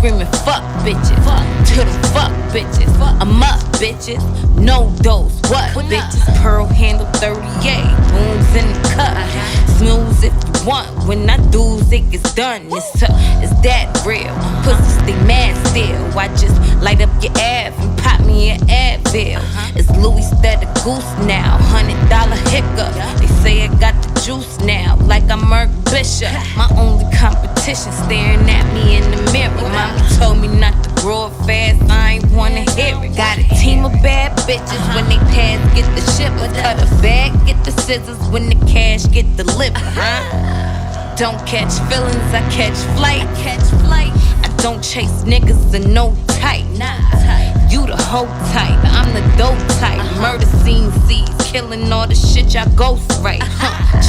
screaming fuck bitches. To the fuck bitches. I'm up bitches. No dose. What bitches? Pearl handle 38. Booms in the cup. Smooth if you want. When I do it gets done. It's that real. Pussy stay mad still. I just light up your ab and pop me an Advil. It's Louis instead of Goose now. $100 hiccup. They say I got the juice now. Like I'm Merc Bishop. My only competition staring at me in the mirror. Mama told me not to grow up fast. I ain't wanna hear it. Got a team of bad bitches. When they pass, get the ship. Cut a bag, get the scissors. When the cash get delivered. Don't catch feelings, I catch flight. I don't chase niggas and no tight. You the hoe type, I'm the dope type. Murder scene seeds, killing all the shit y'all ghost right.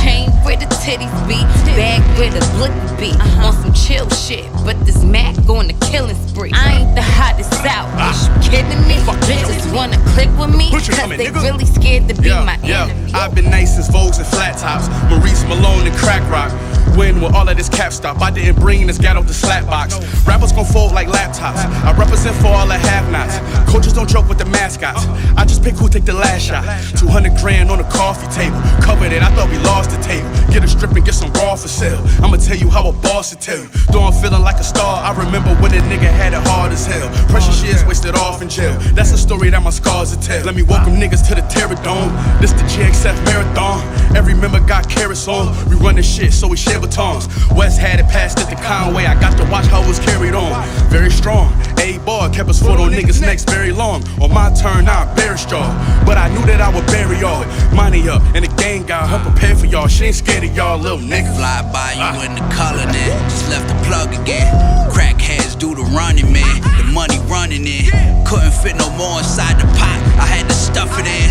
Chain where the titties be, bag where the blicky be. On some chill shit, but this Mac on the killing spree. I ain't the hottest out, is you kidding me? Bitches wanna click with me, cause they really scared to be my enemy. I've been nice since Vogues and flat tops, Maurice Malone and crack rock. When will all of this cap stop? I didn't bring this gat off the slap box. Rappers gon' fold like laptops. I represent for all the have-nots. Coaches don't joke with the mascots. I just pick who take the last shot. 200 grand on the coffee table. Covered it, I thought we lost the table. Get a strip and get some raw for sale. I'ma tell you how a boss should tell you. Though I'm feeling like a star, I remember when a nigga had it hard as hell. Precious years wasted off in jail. That's a story that my scars will tell. Let me welcome niggas to the Terror Dome. This the GXF Marathon. Every member got carrots on. We run this shit, so we share batons. West had it passed at the Conway. I got to watch how it was carried on. Very strong. A-Bar kept us foot on niggas' necks very long. On my turn, I embarrassed y'all. But I knew that I would bury y'all. Money up, and the gang got her prepared for y'all. She ain't scared of y'all, little nigga. Fly by you in the color then. Just left the plug again. Crackheads do the running, man. The money running in. Couldn't fit no more inside the pot. I had to stuff it in.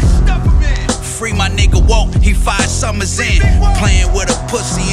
Free my nigga Woke, he 5 summers in. Playing with a pussy